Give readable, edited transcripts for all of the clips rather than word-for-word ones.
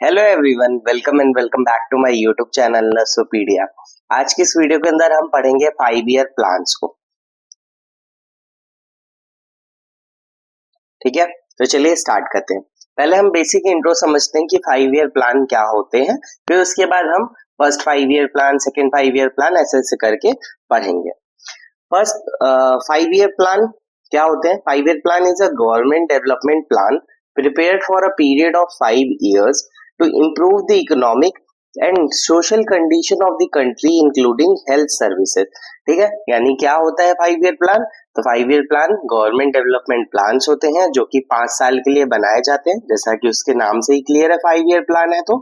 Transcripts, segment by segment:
Hello everyone, welcome and welcome back to my YouTube channel Nursopedia. आज की इस video के अंदर हम पढ़ेंगे 5 ईयर प्लान्स को। ठीक है, तो चलिए स्टार्ट करते हैं। पहले हम बेसिक इंट्रो समझते हैं कि 5 ईयर प्लान क्या होते हैं, फिर उसके बाद हम first 5 year plan, second 5 year plan ऐसे करके पढ़ेंगे। फर्स्ट 5 ईयर प्लान क्या होते हैं? 5 year plan is a government development plan prepared for a period of 5 years to improve the economic and social condition of the country including health services। ठीक है, यानी क्या होता है 5 ईयर प्लान? तो 5 year plan government development plans होते हैं जो कि 5 साल के लिए बनाए जाते हैं, जैसा कि उसके नाम से ही क्लियर है 5 ईयर प्लान है। तो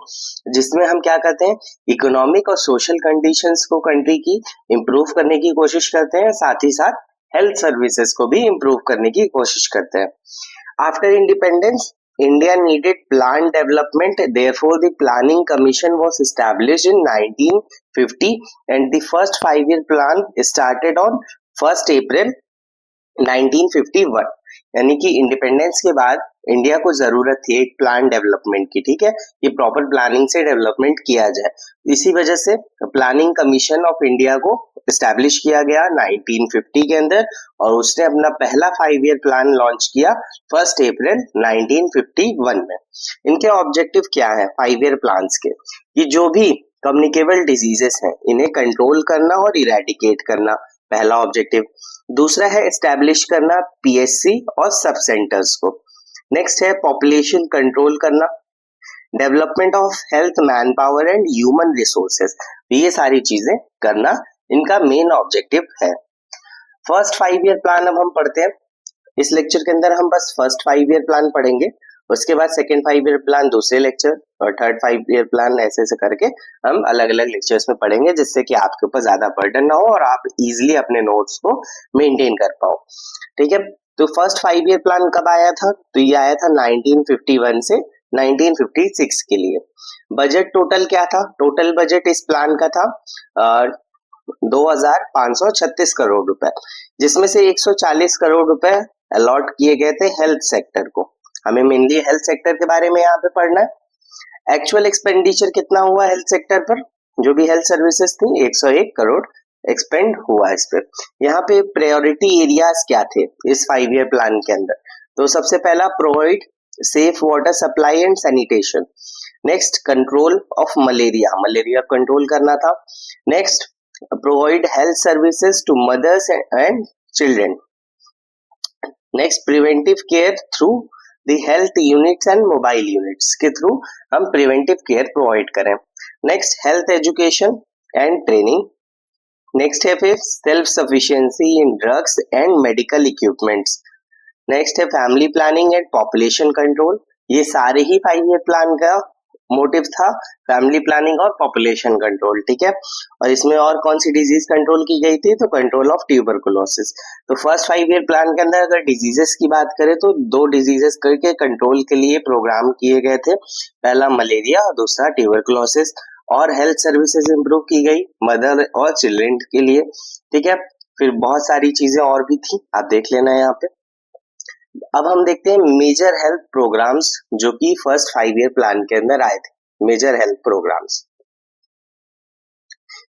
जिसमें हम क्या करते हैं, इकोनॉमिक और सोशल कंडीशंस को कंट्री की इम्प्रूव करने की कोशिश करते हैं, साथ ही साथ हेल्थ सर्विसेज को भी इम्प्रूव करने की कोशिश करते हैं। After independence, India needed planned development. Therefore, the Planning Commission was established in 1950, and the first 5 year plan started on 1st April 1951। यानी कि इंडिपेंडेंस के बाद इंडिया को जरूरत थी एक प्लान डेवलपमेंट की। ठीक है, कि प्रॉपर प्लानिंग से डेवलपमेंट किया जाए। इसी वजह से प्लानिंग कमीशन ऑफ इंडिया को एस्टैब्लिश किया गया 1950 के अंदर, और उसने अपना पहला 5 ईयर प्लान लॉन्च किया 1 अप्रैल 1951 में। इनके ऑब्जेक्टिव क्या है 5 ईयर प्लान्स के? कि जो भी कम्युनिकेबल डिजीजेस हैं इन्हें कंट्रोल करना और इरेडिकेट करना, पहला ऑब्जेक्टिव। दूसरा है एस्टैब्लिश करना पीएचसी और सब सेंटर्स को। नेक्स्ट है पॉपुलेशन कंट्रोल करना, development of health, man power and human resources, ये सारी चीजें करना इनका मेन ऑब्जेक्टिव है। फर्स्ट 5 ईयर प्लान अब हम पढ़ते हैं। इस लेक्चर के अंदर हम बस फर्स्ट 5 ईयर प्लान पढ़ेंगे, उसके बाद सेकेंड 5 ईयर प्लान दूसरे लेक्चर, और थर्ड 5 ईयर प्लान ऐसे करके हम अलग अलग लेक्चर्स में पढ़ेंगे, जिससे कि आपके ऊपर ज्यादा बर्डन ना हो और आप इजीली अपने नोट्स को मेंटेन कर पाओ। ठीक है, तो फर्स्ट 5 ईयर प्लान कब आया था? तो ये आया था 1951 से 1956 के लिए। बजट टोटल क्या था? टोटल बजट इस प्लान का था 2536 करोड़ रुपए, जिसमें से 140 करोड़ रुपए अलॉट किए गए थे हेल्थ सेक्टर को। हमें मेनली हेल्थ सेक्टर के बारे में यहाँ पे पढ़ना है। एक्चुअल एक्सपेंडिचर कितना हुआ हेल्थ सेक्टर पर? जो भी हेल्थ सर्विसेज थी 101 करोड़ एक्सपेंड हुआ इस पे। यहाँ पे प्रायोरिटी एरियाज क्या थे इस 5 ईयर प्लान के अंदर? तो सबसे पहला provide safe water supply and sanitation. Next control of malaria, malaria control करना था। Next provide health services to mothers and children. Next preventive care through the health units and mobile units के through हम preventive care provide करें। Next health education and training. Next है फिर self sufficiency in drugs and medical equipments. Next है family planning and population control. ये सारे ही 5 year plan का मोटिव था, फैमिली प्लानिंग और पॉपुलेशन कंट्रोल। ठीक है, और इसमें और कौन सी डिजीज कंट्रोल की गई थी? तो कंट्रोल ऑफ ट्यूबरकुलोसिस। तो फर्स्ट 5 ईयर प्लान के अंदर अगर डिजीजेस की बात करें तो 2 डिजीजेस करके कंट्रोल के लिए प्रोग्राम किए गए थे, पहला मलेरिया और दूसरा ट्यूबरकुलोसिस। और हेल्थ सर्विसेज इंप्रूव की गई मदर और चिल्ड्रन के लिए। ठीक है, फिर बहुत सारी चीजें और भी थी, आप देख लेना यहाँ पे। अब हम देखते हैं मेजर हेल्थ प्रोग्राम्स जो कि फर्स्ट 5 ईयर प्लान के अंदर आए थे। मेजर हेल्थ प्रोग्राम्स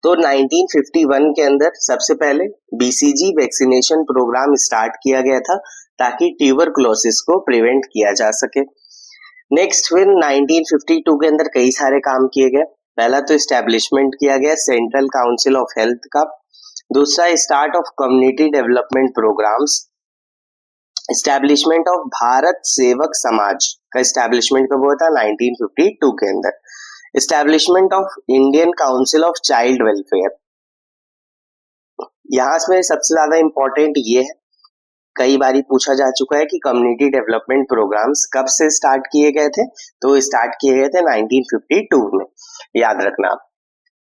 तो 1951 के अंदर सबसे पहले बीसीजी वैक्सीनेशन प्रोग्राम स्टार्ट किया गया था ताकि ट्यूबरकुलोसिस को प्रिवेंट किया जा सके। नेक्स्ट फिर 1952 के अंदर कई सारे काम किए गए। पहला तो एस्टेब्लिशमेंट किया गया सेंट्रल काउंसिल ऑफ हेल्थ का। दूसरा start of community development programmes. Establishment of Bharat Sevak Samaj का एस्टैब्लिशमेंट कब हुआ था? 1952 के अंदर। Establishment of Indian council of child welfare. यहाँ में सबसे ज्यादा इंपॉर्टेंट ये है, कई बारी पूछा जा चुका है कि कम्युनिटी डेवलपमेंट प्रोग्राम्स कब से स्टार्ट किए गए थे? तो स्टार्ट किए गए थे 1952 में, याद रखना आप।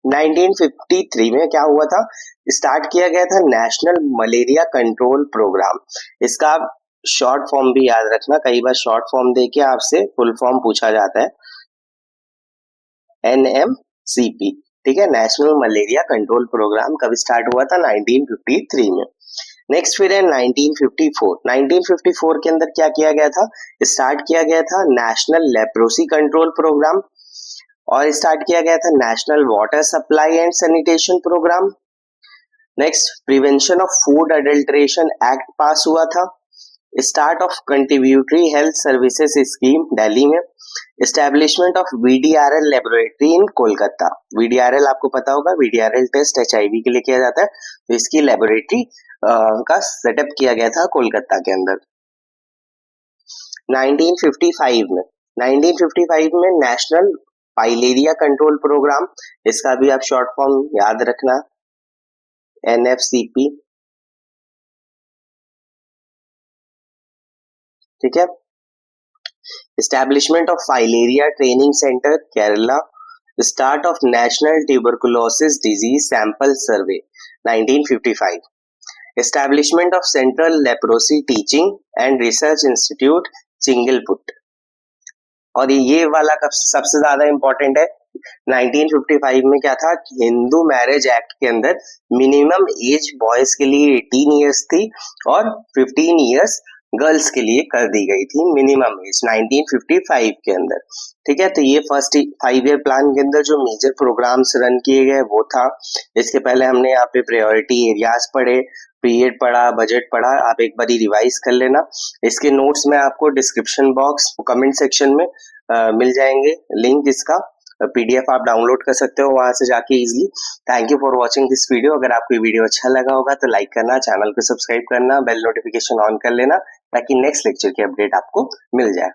1953 में क्या हुआ था? स्टार्ट किया गया था नेशनल मलेरिया कंट्रोल प्रोग्राम। इसका शॉर्ट फॉर्म भी याद रखना, कई बार शॉर्ट फॉर्म देके आपसे फुल फॉर्म पूछा जाता है, NMCP। ठीक है, नेशनल मलेरिया कंट्रोल प्रोग्राम कब स्टार्ट हुआ था? 1953 में। नेक्स्ट फिर है 1954। 1954 के अंदर क्या किया गया था? स्टार्ट किया गया था नेशनल लेप्रोसी कंट्रोल प्रोग्राम। और स्टार्ट किया गया था national water supply and sanitation programme. Next, prevention of food adulteration act pass हुआ था। Start of contributory health services scheme Delhi में। Establishment of VDRL laboratory in Kolkata. VDRL आपको पता होगा, VDRL टेस्ट HIV के लिए किया जाता है, तो इसकी लेबोरेटरी का सेटअप किया गया था कोलकाता के अंदर। 1955 में नेशनल फाइलेरिया कंट्रोल प्रोग्राम, इसका भी आप शॉर्ट फॉर्म याद रखना, NFCP, ठीक है। Establishment of filaria training centre Kerala. Start of national tuberculosis disease sample survey 1955। Establishment of central leprosy teaching and research institute Chingleput. और ये वाला सबसे ज्यादा इंपॉर्टेंट है। 1955 में क्या था, हिंदू मैरिज एक्ट के अंदर मिनिमम एज बॉयज के लिए 18 इयर्स थी और 15 इयर्स गर्ल्स के लिए कर दी गई थी मिनिमम एज 1955 के अंदर, ठीक है। तो ये फर्स्ट 5 ईयर प्लान के अंदर जो मेजर प्रोग्राम्स रन किए गए वो था। इसके पहले हमने यहाँ पे प्रायोरिटी एरियाज पढ़े, पीरियड पढ़ा, बजट पढ़ा, आप एक बार रिवाइज कर लेना। इसके नोट्स में आपको डिस्क्रिप्शन बॉक्स, कमेंट सेक्शन में मिल जाएंगे लिंक, इसका PDF आप डाउनलोड कर सकते हो वहां से जाके easily. Thank you for watching this video. अगर आपको ये वीडियो अच्छा लगा होगा तो लाइक करना, चैनल को सब्सक्राइब करना, बेल नोटिफिकेशन ऑन कर लेना ताकि नेक्स्ट लेक्चर की अपडेट आपको मिल जाए।